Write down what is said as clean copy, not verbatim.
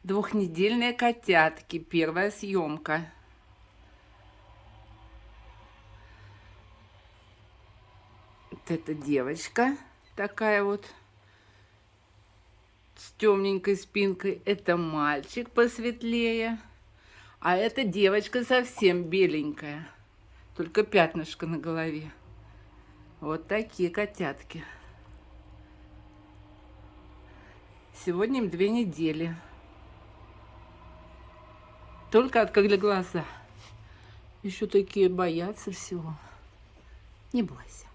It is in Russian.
Двухнедельные котятки. Первая съемка. Вот эта девочка такая вот с темненькой спинкой. Это мальчик посветлее. А эта девочка совсем беленькая. Только пятнышко на голове. Вот такие котятки. Сегодня им 2 недели. Только открыли глаза. Еще такие боятся всего. Не бойся.